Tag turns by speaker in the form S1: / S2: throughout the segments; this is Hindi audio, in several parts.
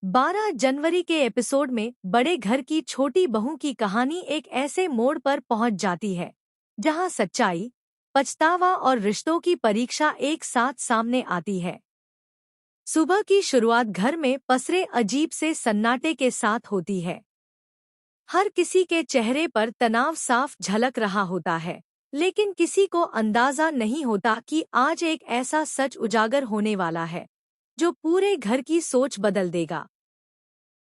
S1: 12 जनवरी के एपिसोड में बड़े घर की छोटी बहू की कहानी एक ऐसे मोड़ पर पहुंच जाती है जहां सच्चाई, पछतावा और रिश्तों की परीक्षा एक साथ सामने आती है। सुबह की शुरुआत घर में पसरे अजीब से सन्नाटे के साथ होती है। हर किसी के चेहरे पर तनाव साफ झलक रहा होता है, लेकिन किसी को अंदाजा नहीं होता कि आज एक ऐसा सच उजागर होने वाला है जो पूरे घर की सोच बदल देगा।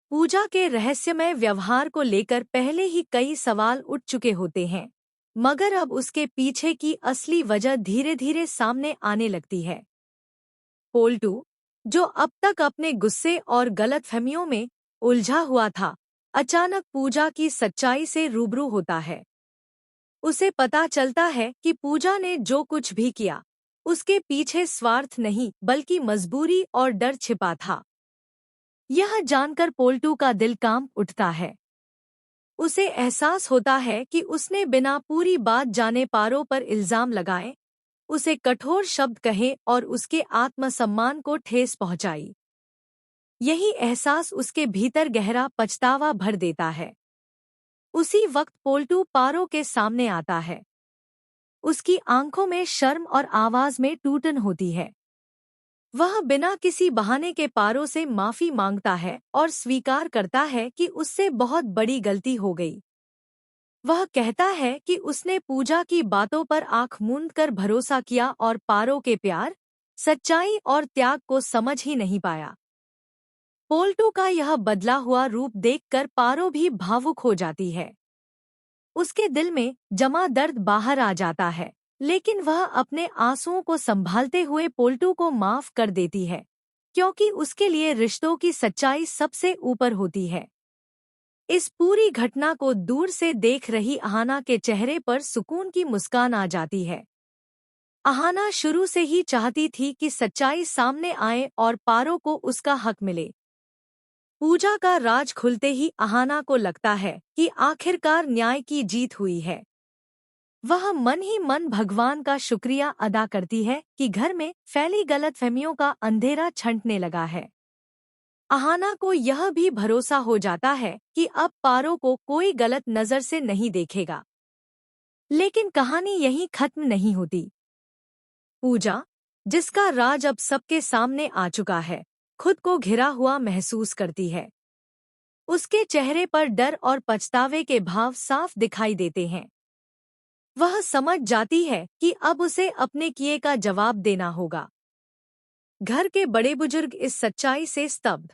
S1: पूजा के रहस्यमय व्यवहार को लेकर पहले ही कई सवाल उठ चुके होते हैं, मगर अब उसके पीछे की असली वजह धीरे धीरे सामने आने लगती है। पोल्टू, जो अब तक अपने गुस्से और गलतफहमियों में उलझा हुआ था, अचानक पूजा की सच्चाई से रूबरू होता है। उसे पता चलता है कि पूजा ने जो कुछ भी किया, उसके पीछे स्वार्थ नहीं बल्कि मजबूरी और डर छिपा था। यह जानकर पोल्टू का दिल कांप उठता है। उसे एहसास होता है कि उसने बिना पूरी बात जाने पारो पर इल्जाम लगाए, उसे कठोर शब्द कहे और उसके आत्मसम्मान को ठेस पहुंचाई। यही एहसास उसके भीतर गहरा पछतावा भर देता है। उसी वक्त पोल्टू पारो के सामने आता है। उसकी आंखों में शर्म और आवाज में टूटन होती है। वह बिना किसी बहाने के पारो से माफी मांगता है और स्वीकार करता है कि उससे बहुत बड़ी गलती हो गई। वह कहता है कि उसने पूजा की बातों पर आंख मूंद कर भरोसा किया और पारो के प्यार, सच्चाई और त्याग को समझ ही नहीं पाया। पोल्टू का यह बदला हुआ रूप देखकर पारो भी भावुक हो जाती है। उसके दिल में जमा दर्द बाहर आ जाता है, लेकिन वह अपने आंसुओं को संभालते हुए पोल्टू को माफ कर देती है, क्योंकि उसके लिए रिश्तों की सच्चाई सबसे ऊपर होती है। इस पूरी घटना को दूर से देख रही अहाना के चेहरे पर सुकून की मुस्कान आ जाती है। अहाना शुरू से ही चाहती थी कि सच्चाई सामने आए और पारो को उसका हक मिले। पूजा का राज खुलते ही अहाना को लगता है कि आखिरकार न्याय की जीत हुई है। वह मन ही मन भगवान का शुक्रिया अदा करती है कि घर में फैली गलतफहमियों का अंधेरा छंटने लगा है। अहाना को यह भी भरोसा हो जाता है कि अब पारो को कोई गलत नजर से नहीं देखेगा। लेकिन कहानी यहीं खत्म नहीं होती। पूजा, जिसका राज अब सबके सामने आ चुका है, खुद को घिरा हुआ महसूस करती है। उसके चेहरे पर डर और पछतावे के भाव साफ दिखाई देते हैं। वह समझ जाती है कि अब उसे अपने किए का जवाब देना होगा। घर के बड़े बुजुर्ग इस सच्चाई से स्तब्ध